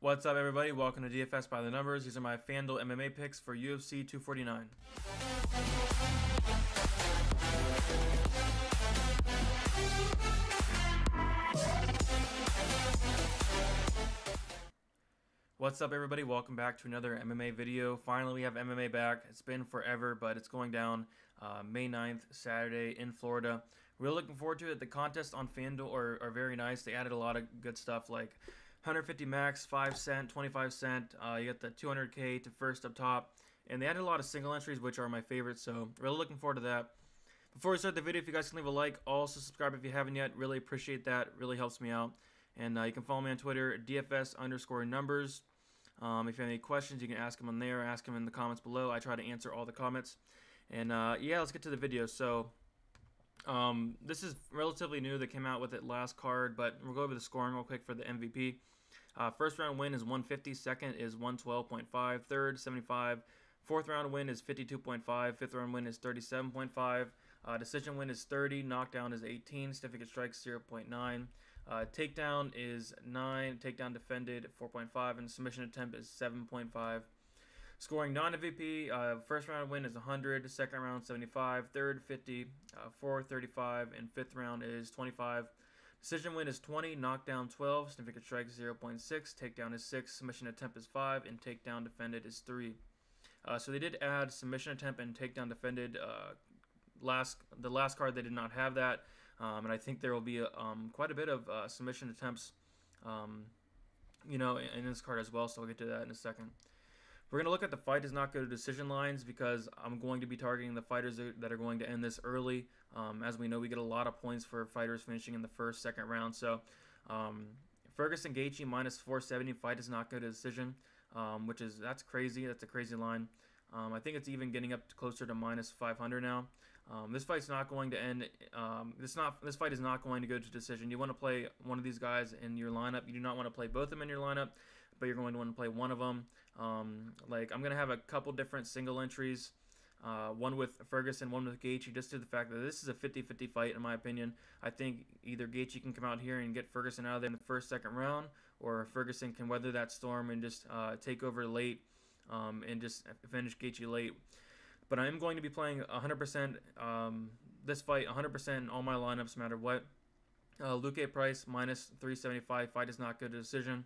What's up, everybody? Welcome to DFS by the Numbers. These are my Fanduel MMA picks for UFC 249. What's up, everybody? Welcome back to another MMA video. Finally, we have MMA back. It's been forever, but it's going down May 9th, Saturday in Florida. Really looking forward to it. The contests on Fanduel are very nice. They added a lot of good stuff like 150 max, 5 cent, 25 cent. You got the 200K to first up top. And they added a lot of single entries, which are my favorites. So really looking forward to that. Before we start the video, if you guys can leave a like, also subscribe if you haven't yet. Really appreciate that. Really helps me out. And you can follow me on Twitter, DFS_numbers. If you have any questions, you can ask them on there. Ask them in the comments below. I try to answer all the comments. And yeah, let's get to the video. So this is relatively new. They came out with it last card, but we'll go over the scoring real quick for the MVP. First round win is 150, second is 112.5, third 75, fourth round win is 52.5, fifth round win is 37.5, decision win is 30, knockdown is 18, significant strikes 0.9, takedown is 9, takedown defended 4.5, and submission attempt is 7.5. Scoring non-MVP, first round win is 100, second round 75, third 50, fourth 35, and fifth round is 25. Decision win is 20, knockdown 12, significant strike 0.6, takedown is 6, submission attempt is 5, and takedown defended is 3. So they did add submission attempt and takedown defended. The last card they did not have that, and I think there will be quite a bit of submission attempts, in this card as well. So we'll get to that in a second. We're going to look at the fight does not go to decision lines because I'm going to be targeting the fighters that are going to end this early. As we know, we get a lot of points for fighters finishing in the first, second round. So Ferguson Gaethje minus 470, fight does not go to decision, that's crazy. That's a crazy line. I think it's even getting up closer to minus 500 now. This fight's not going to end. This fight is not going to go to decision. You want to play one of these guys in your lineup. You do not want to play both of them in your lineup, but you're going to want to play one of them. Like I'm going to have a couple different single entries, one with Ferguson, one with Gaethje, just to the fact that this is a 50-50 fight in my opinion. I think either Gaethje can come out here and get Ferguson out of there in the first, second round, or Ferguson can weather that storm and just take over late and just finish Gaethje late. But I am going to be playing 100% this fight, 100% in all my lineups, no matter what. Luque Price minus 375, fight does not go to decision.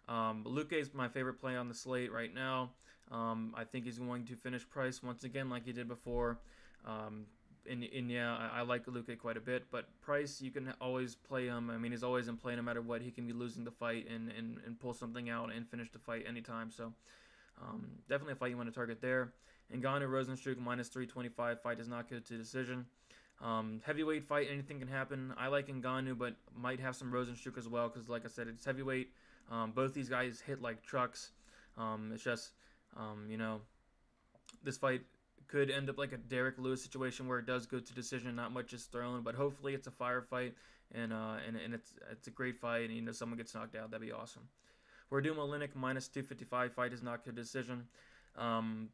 Luque is my favorite play on the slate right now. I think he's going to finish Price once again like he did before. Yeah, I like Luque quite a bit, but Price, you can always play him. I mean, he's always in play no matter what. He can be losing the fight and pull something out and finish the fight anytime. So definitely a fight you want to target there. Ngannou Rozenstruik minus 325, fight does not go to decision. Heavyweight fight, anything can happen. I like Ngannou, but might have some Rozenstruik as well because, like I said, it's heavyweight. Both these guys hit like trucks. It's just, this fight could end up like a Derek Lewis situation where it does go to decision, not much is thrown, but hopefully it's a firefight and it's a great fight, and someone gets knocked out. That'd be awesome. Werdum Oleinik minus 255, fight does not go to decision.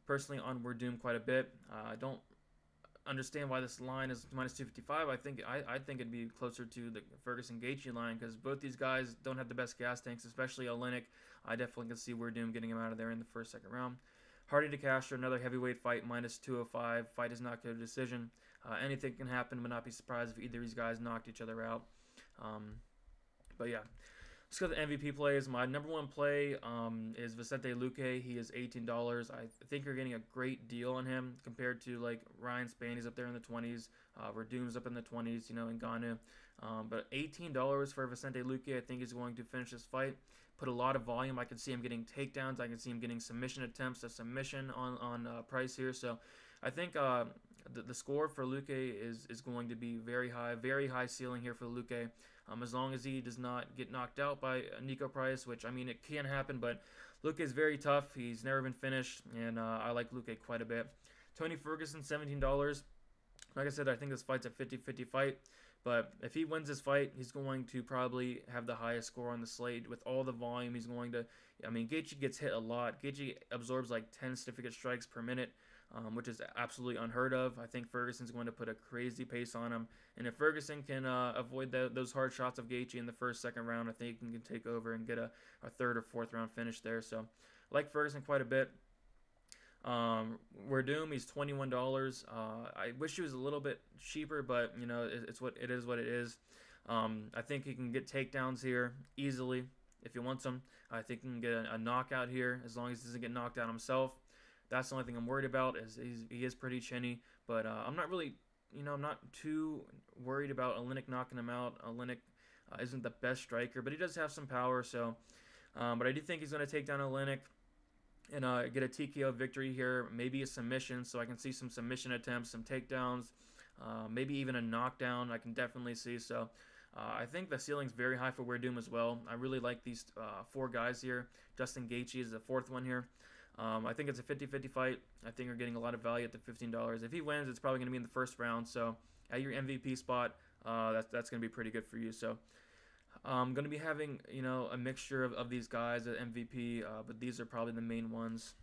Personally on Werdum quite a bit. I don't understand why this line is minus 255. I think it'd be closer to the Ferguson Gaethje line because both these guys don't have the best gas tanks, especially Oleinik. I definitely can see Werdum getting him out of there in the first, second round. Hardy to Castro, another heavyweight fight, minus 205. Fight does not go to decision. Anything can happen, but not be surprised if either of these guys knocked each other out. But yeah. Let's go to the MVP plays. My number one play is Vicente Luque. He is $18. I think you're getting a great deal on him compared to like Ryan Spaney's up there in the 20s. Werdum's up in the 20s, Ngannou. But $18 for Vicente Luque. I think he's going to finish this fight. Put a lot of volume. I can see him getting takedowns. I can see him getting submission attempts. A submission on Price here. So I think the score for Luque is going to be very high ceiling here for Luque. As long as he does not get knocked out by Nico Price, which, I mean, it can happen, but Luque is very tough. He's never been finished, and I like Luque quite a bit. Tony Ferguson, $17. Like I said, I think this fight's a 50-50 fight, but if he wins this fight, he's going to probably have the highest score on the slate. With all the volume, he's going to, I mean, Gaethje gets hit a lot. Gaethje absorbs like 10 significant strikes per minute. which is absolutely unheard of. I think Ferguson's going to put a crazy pace on him, and if Ferguson can avoid those hard shots of Gaethje in the first, second round, I think he can take over and get a third or fourth round finish there. So I like Ferguson quite a bit. Werdum, he's $21. I wish he was a little bit cheaper, but you know it's what it is. What it is. I think he can get takedowns here easily if he wants them. I think he can get a knockout here as long as he doesn't get knocked out himself. That's the only thing I'm worried about. Is he is pretty chinny, but I'm not really, I'm not too worried about Oleinik knocking him out. Oleinik isn't the best striker, but he does have some power. So, but I do think he's going to take down Oleinik and get a TKO victory here, maybe a submission. So I can see some submission attempts, some takedowns, maybe even a knockdown. I can definitely see. So I think the ceiling's very high for Werdum as well. I really like these 4 guys here. Justin Gaethje is the 4th one here. I think it's a 50-50 fight. I think you're getting a lot of value at the $15. If he wins, it's probably going to be in the first round. So at your MVP spot, that's going to be pretty good for you. So I'm going to be having, a mixture of these guys at MVP, but these are probably the main ones.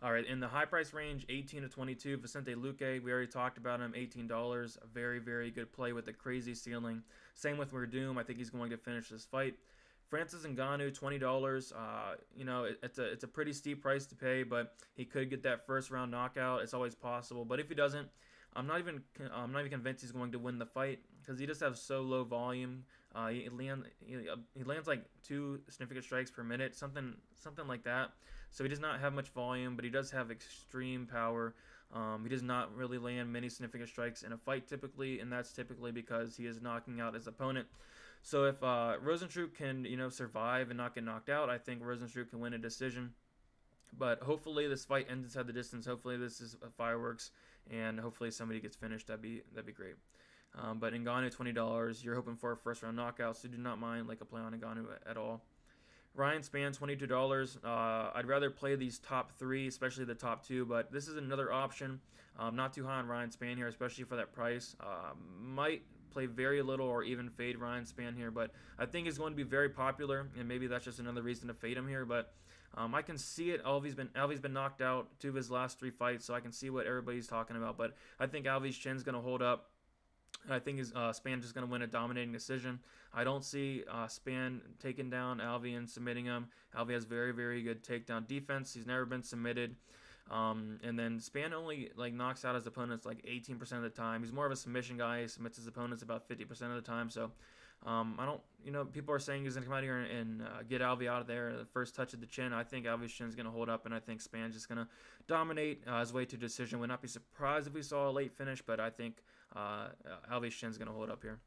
All right, in the high price range, 18 to 22, Vicente Luque, we already talked about him, $18. A very, very good play with a crazy ceiling. Same with Werdum. I think he's going to finish this fight. Francis Ngannou, $20. It's a pretty steep price to pay, but he could get that first round knockout. It's always possible. But if he doesn't, I'm not even convinced he's going to win the fight because he just has so low volume. He lands like 2 significant strikes per minute, something like that. So he does not have much volume, but he does have extreme power. He does not really land many significant strikes in a fight typically, and that's typically because he is knocking out his opponent. So if Rozenstruik can, survive and not get knocked out, I think Rozenstruik can win a decision. But hopefully this fight ends inside the distance. Hopefully this is fireworks, and hopefully somebody gets finished. That'd be great. But Ngannou, $20. You're hoping for a first round knockout, so do not mind like a play on Ngannou at all. Ryan Spann, $22. I'd rather play these top 3, especially the top 2, but this is another option. Not too high on Ryan Spann here, especially for that price. Might play very little or even fade Ryan Spann here, but I think he's going to be very popular, and maybe that's just another reason to fade him here. But I can see it. Alvy's been knocked out 2 of his last 3 fights, so I can see what everybody's talking about. But I think Alvy's chin's going to hold up. I think Spann just going to win a dominating decision. I don't see Spann taking down Alvy and submitting him. Alvy has very, very good takedown defense. He's never been submitted. And then Spann only knocks out his opponents 18% of the time. He's more of a submission guy. He submits his opponents about 50% of the time. So I don't, people are saying he's going to come out here and get Alvy out of there. The first touch of the chin, I think Alvy's chin is going to hold up, and I think Spann's just going to dominate his way to decision. Would not be surprised if we saw a late finish, but I think Alvy's chin is going to hold up here.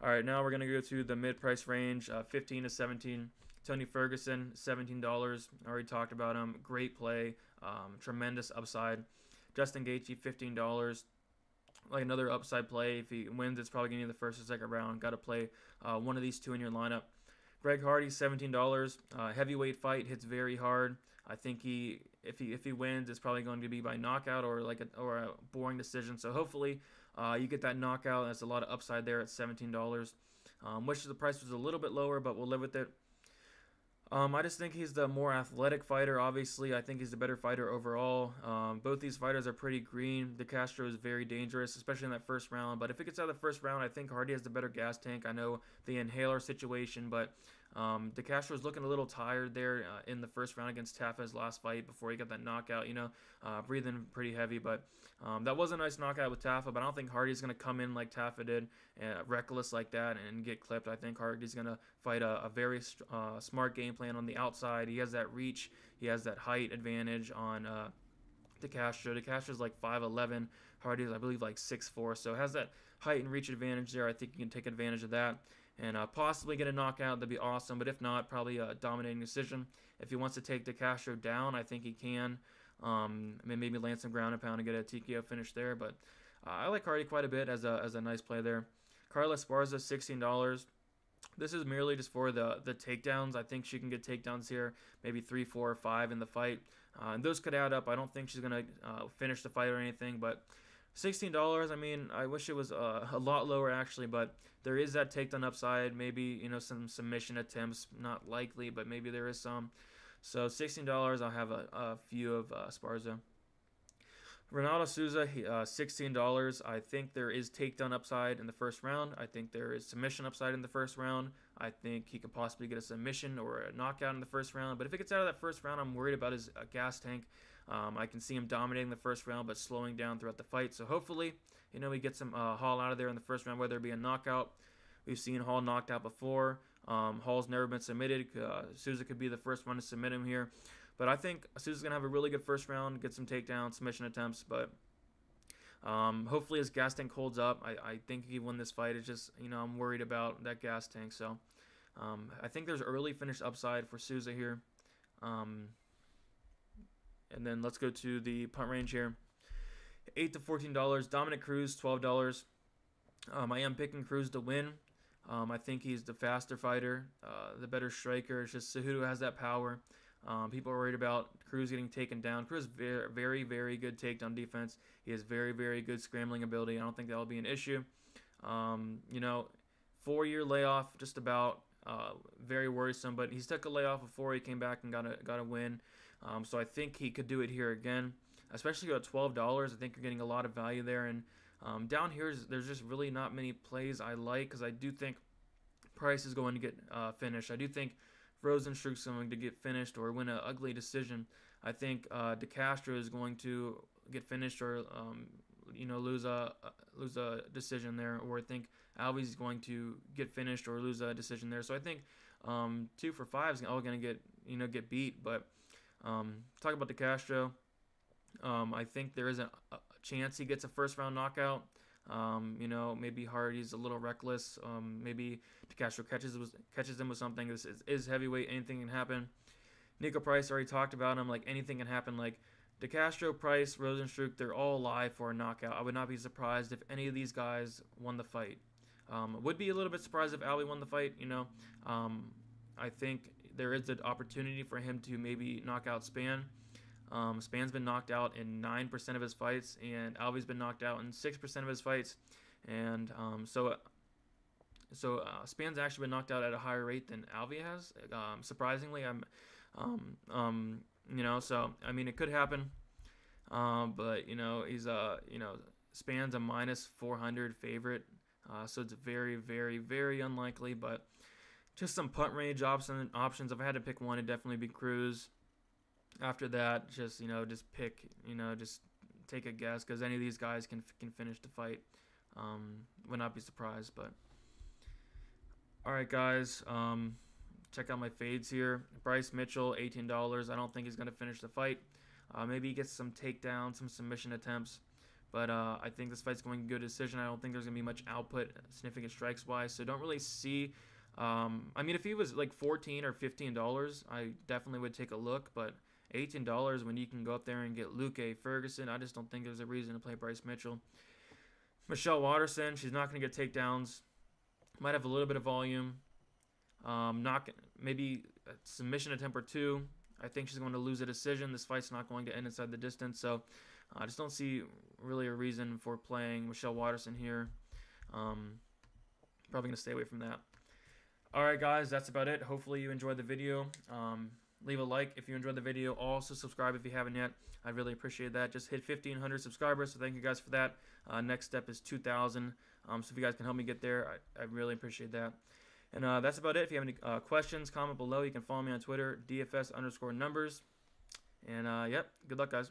All right, now we're going to go to the mid-price range, 15 to 17. Tony Ferguson, $17. Already talked about him. Great play. Tremendous upside. Justin Gaethje, $15. Like another upside play. If he wins, it's probably going to be the first or second round. Got to play one of these 2 in your lineup. Greg Hardy, $17. Heavyweight fight, hits very hard. I think if he wins, it's probably going to be by knockout or a boring decision. So hopefully you get that knockout. That's a lot of upside there at $17. Wish the price was a little bit lower, but we'll live with it. I just think he's the more athletic fighter, obviously. I think he's the better fighter overall. Both these fighters are pretty green. De Castro is very dangerous, especially in that first round. But if it gets out of the first round, I think Hardy has the better gas tank. I know the inhaler situation, but De Castro is looking a little tired there in the first round against Tafa's last fight before he got that knockout, breathing pretty heavy. But that was a nice knockout with Tafa, but I don't think Hardy's going to come in like Tafa did, reckless like that, and get clipped. I think Hardy's going to fight a very smart game plan on the outside. He has that reach. He has that height advantage on De Castro. De Castro's like 5'11". Hardy's, I believe, like 6'4". So has that height and reach advantage there. I think you can take advantage of that and possibly get a knockout. That'd be awesome. But if not, probably a dominating decision. If he wants to take De Castro down, I think he can. Maybe land some ground and pound and get a TKO finish there. But I like Hardy quite a bit as a nice play there. Carla Esparza, $16. This is merely just for the takedowns. I think she can get takedowns here, maybe 3, 4, or 5 in the fight. And those could add up. I don't think she's going to finish the fight or anything, but $16, I mean, I wish it was a lot lower actually, but there is that takedown upside. Maybe, some submission attempts, not likely, but maybe there is some. So $16, I'll have a few of Esparza. Ronaldo Souza, $16. I think there is takedown upside in the first round. I think there is submission upside in the first round. I think he could possibly get a submission or a knockout in the first round. But if it gets out of that first round, I'm worried about his gas tank. I can see him dominating the first round, but slowing down throughout the fight. So hopefully, we get some Hall out of there in the first round, whether it be a knockout. We've seen Hall knocked out before. Hall's never been submitted. Souza could be the first one to submit him here. But I think Souza's going to have a really good first round, get some takedowns, submission attempts. But hopefully his gas tank holds up. I think he won this fight. It's just, I'm worried about that gas tank. So I think there's early finish upside for Souza here. And then let's go to the punt range here. $8 to $14. Dominic Cruz, $12. I am picking Cruz to win. I think he's the faster fighter, the better striker. It's just Cejudo has that power. People are worried about Cruz getting taken down. Cruz very, very, very good takedown defense. He has very, very good scrambling ability. I don't think that will be an issue. 4-year layoff, just about. Very worrisome, but he's took a layoff before. He came back and got a win. So I think he could do it here again, especially at $12. I think you're getting a lot of value there. And down here, there's just really not many plays I like, because I do think Price is going to get finished. I do think Rozenstruik's going to get finished or win an ugly decision. I think De Castro is going to get finished or lose a decision there, or I think Alves is going to get finished or lose a decision there. So I think 2 for 5 is all going to get beat. But talk about De Castro. I think there is a chance he gets a first round knockout. Maybe Hardy's a little reckless. Maybe De Castro catches him with something. This is heavyweight. Anything can happen. Nico Price, already talked about him. Like, anything can happen. Like, De Castro, Price, Rozenstruik, they're all live for a knockout. I would not be surprised if any of these guys won the fight. Would be a little bit surprised if Ali won the fight. I think there is an opportunity for him to maybe knock out Spann. Spann's been knocked out in 9% of his fights, and Alvy's been knocked out in 6% of his fights. And so Spann's actually been knocked out at a higher rate than Alvy has. Surprisingly, so I mean, it could happen. But he's Spann's a minus 400 favorite. So it's very, very, very unlikely. But just some punt range options. If I had to pick one, it'd definitely be Cruz. After that, just pick, just take a guess, because any of these guys can finish the fight. Would not be surprised. But all right, guys, check out my fades here. Bryce Mitchell, $18. I don't think he's gonna finish the fight. Maybe he gets some takedowns, some submission attempts, but I think this fight's going to go to decision. I don't think there's gonna be much output, significant strikes wise. So don't really see. I mean, if he was like $14 or $15, I definitely would take a look, but $18 when you can go up there and get Luke Ferguson, I just don't think there's a reason to play Bryce Mitchell. Michelle Waterson, she's not going to get takedowns. Might have a little bit of volume. Maybe a submission attempt or two. I think she's going to lose a decision. This fight's not going to end inside the distance, so I just don't see really a reason for playing Michelle Waterson here. Probably going to stay away from that. All right, guys, that's about it. Hopefully you enjoyed the video. Leave a like if you enjoyed the video. Also, subscribe if you haven't yet. I'd really appreciate that. Just hit 1,500 subscribers, so thank you guys for that. Next step is 2,000. So if you guys can help me get there, I really appreciate that. And that's about it. If you have any questions, comment below. You can follow me on Twitter, DFS_numbers. And, yep, good luck, guys.